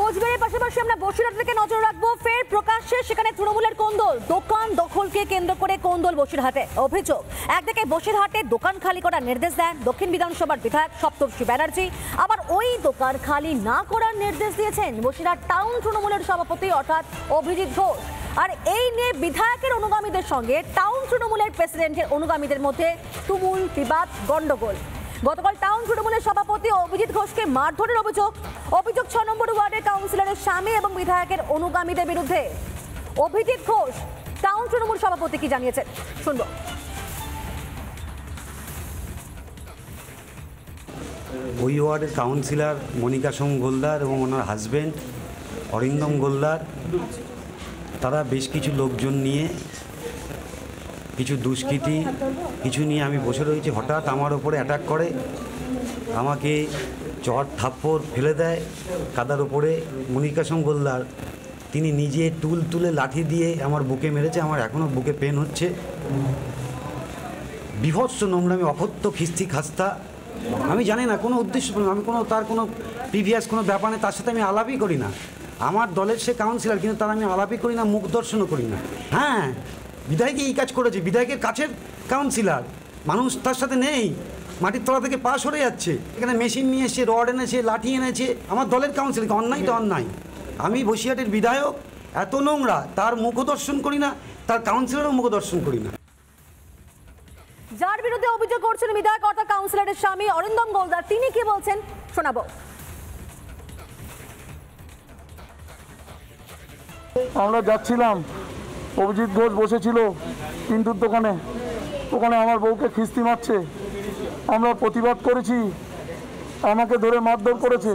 কোচবিহারের পাশাপাশি আমরা বসিরহাট থেকে নজর রাখবো। ফের প্রকাশ্যে সেখানে তৃণমূলের কোন্দল, দোকান দখলকে কেন্দ্র করে কোন্দল বসিরহাটে। অভিযোগ, একদিকে বসিরহাটে দোকান খালি করার নির্দেশ দেন দক্ষিণ বিধানসভার বিধায়ক সপ্তর্ষি ব্যানার্জি, আবার ওই দোকান খালি না করার নির্দেশ দিয়েছেন বসিরহাট টাউন তৃণমূলের সভাপতি অর্থাৎ অভিজিৎ ঘোষ। আর এই নিয়ে বিধায়কের অনুগামীদের সঙ্গে টাউন তৃণমূলের প্রেসিডেন্টের অনুগামীদের মধ্যে তুমুল বিবাদ, গন্ডগোল। গতকাল টাউন তৃণমূলের সভাপতি অভিজিৎ ঘোষকে মারধরের অভিযোগ 6 নম্বর ওয়ার্ডের কাউন্সিলরের স্বামী এবং বিধায়কের অনুগামীদের বিরুদ্ধে। অভিজিৎ ঘোষ টাউন তৃণমূল সভাপতি কি জানিয়েছেন শুনবো। ওই ওয়ার্ডের কাউন্সিলর মনিকা সোম গোলদার এবং ওনার হাজব্যান্ড অরিন্দম গোলদার, তারা বেশ কিছু লোকজন নিয়ে কিছু দুষ্কৃতী কিছু নিয়ে আমি বসে রয়েছি, হঠাৎ আমার ওপরে অ্যাটাক করে, আমাকে চট থাপ্পড় ফেলে দেয় কাদার ওপরে। মনিকা সোম গোলদার তিনি নিজে টুল তুলে লাঠি দিয়ে আমার বুকে মেরেছে, আমার এখনও বুকে পেন হচ্ছে। বিভৎস নোংরামি, অকথ্য খিস্তি খাস্তা। আমি জানি না কোনো উদ্দেশ্য, আমি তার কোনো প্রিভিয়াস কোনো ব্যাপার নেই, তার সাথে আমি আলাপই করি না। আমার দলের সে কাউন্সিলর, কিন্তু তার আমি আলাপই করি না, মুখ দর্শনও করি না। হ্যাঁ, বিধায়ক এই কাজ করেছে, বিধায়কের কাছের কাউন্সিলর, মানুষ তার সাথে নেই, মাটির তলা থেকে পা সরে যাচ্ছে। এখানে মেশিন নিয়ে এসে, রড এনেছে, লাঠি এনেছে, আমার দলের কাউন্সিলরকে। অন্যায় তো অন্যায়। আমি বসিরহাটের বিধায়ক, এত নোংরা, তার মুখও দর্শন করি না, তার কাউন্সিলরও মুখ দর্শন করি না। যার বিরুদ্ধে অভিযোগ করছেন বিধায়ক অর্থাৎ কাউন্সিলরের স্বামী অরিন্দম গোলদার, তিনি কি বলছেন শোনাবো। আমরা যাচ্ছিলাম, অভিজিৎ ঘোষ বসেছিল পিন্টুর দোকানে, ওখানে আমার বউকে খিস্তি মারছে। আমরা প্রতিবাদ করেছি, আমাকে ধরে মারধর করেছে।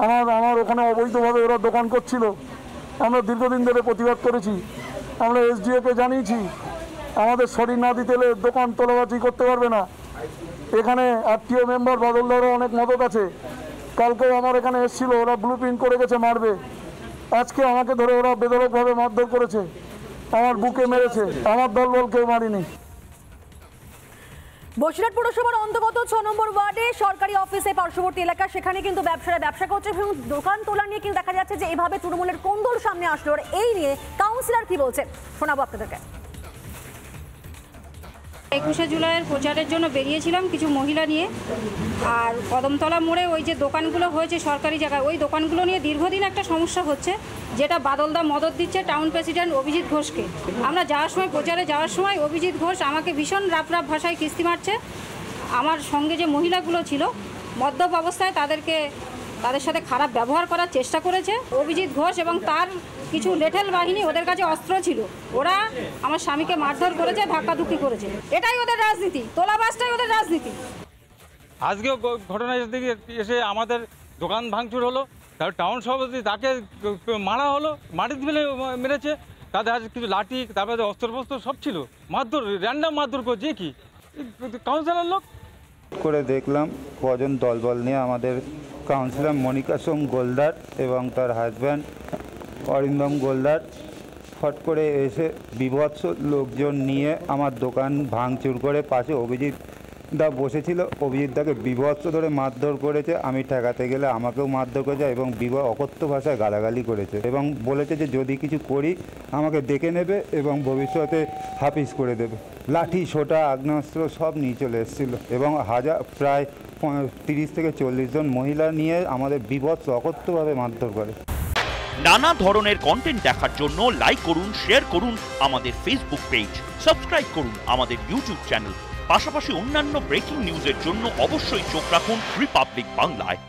আমার ওখানে অবৈধভাবে ওরা দোকান করছিল। আমরা দীর্ঘদিন ধরে প্রতিবাদ করেছি, আমরা এসডিওকে জানিয়েছি, আমাদের সরি না দিতে হলে দোকান তোলাবাজি করতে পারবে না। এখানে আত্মীয় মেম্বার বাদলদারও অনেক মদত আছে। কালকেও আমার এখানে এসেছিল, ওরা ব্লু প্রিন্ট করে গেছে মারবে। আজকে আমাকে ধরে ওরা বেধড়কভাবে মারধর করেছে, আমার বুকে মেরেছে। আমার দলবল কেউ মারিনি। বসিরহাট পুরসভার অন্তর্গত 6 নম্বর ওয়ার্ডে সরকারি অফিসে পার্শ্ববর্তী এলাকা, সেখানে কিন্তু ব্যবসায়ীরা ব্যবসা করছে এবং দোকান তোলা নিয়ে কিন্তু দেখা যাচ্ছে যে এইভাবে তৃণমূলের কোন্দল সামনে আসলো। আর এই নিয়ে কাউন্সিলর কি বলছেন শোনাবো আপনাদেরকে। 21শে জুলাইয়ের প্রচারের জন্য বেরিয়েছিলাম কিছু মহিলা নিয়ে। আর কদমতলা মোড়ে ওই যে দোকানগুলো হয়েছে সরকারি জায়গায়, ওই দোকানগুলো নিয়ে দীর্ঘদিন একটা সমস্যা হচ্ছে, যেটা বাদলদা মদত দিচ্ছে টাউন প্রেসিডেন্ট অভিজিৎ ঘোষকে। আমরা যাওয়ার সময়, প্রচারে যাওয়ার সময় অভিজিৎ ঘোষ আমাকে ভীষণ রাফ ভাষায় কিস্তি মারছে। আমার সঙ্গে যে মহিলাগুলো ছিল মদ্যপ অবস্থায় তাদের সাথে খারাপ ব্যবহার করার চেষ্টা করেছে অভিজিৎ ঘোষ, এবং তার কিছু লেঠেল বাহিনী, ওদের কাছে অস্ত্র ছিল। ওরা আমার স্বামীকে মারধর করেছে, ধাক্কাধুক্কি করেছে। এটাই ওদের রাজনীতি, তোলাবাজটাই ওদের রাজনীতি। আজকেও ঘটনা এসে আমাদের দোকান ভাঙচুর হলো, তারপর টাউন সভাপতি তাকে মারা হলো, মাটি ফেলে মেরেছে। তাদের আজ কিছু লাঠি, তারপরে অস্ত্রবস্ত্র সব ছিল, মারধর, র্যান্ডাম মারধর করছে। কি কাউন্সিলর লোক করে দেখলাম কজন দলবল নিয়ে আমাদের কাউন্সিলর মনিকা সোম গোলদার এবং তার হাজব্যান্ড অরিন্দম গোলদার ফট করে এসে বিভৎস লোকজন নিয়ে আমার দোকান ভাঙচুর করে, পাশে অভিজিৎ দা বসেছিল, অভিজিৎ দাকে বিভৎস ধরে মারধর করেছে। আমি ঠেকাতে গেলে আমাকেও মারধর করেছে এবং অকথ্য ভাষায় গালাগালি করেছে এবং বলেছে যে যদি কিছু করি আমাকে ডেকে নেবে এবং ভবিষ্যতে হাফিজ করে দেবে। লাঠি, সোটা, আগ্নেয়াস্ত্র সব নিয়ে চলে এসেছিলো এবং প্রায় 30 থেকে 40 জন মহিলা নিয়ে আমাদের বিভৎস অকথ্যভাবে মারধর করে। নানা ধরনের কন্টেন্ট দেখার জন্য লাইক করুন, শেয়ার করুন আমাদের ফেসবুক পেজ, সাবস্ক্রাইব করুন আমাদের ইউটিউব চ্যানেল। পাশাপাশি অন্যান্য ব্রেকিং নিউজের জন্য অবশ্যই চোখ রাখুন রিপাবলিক বাংলায়।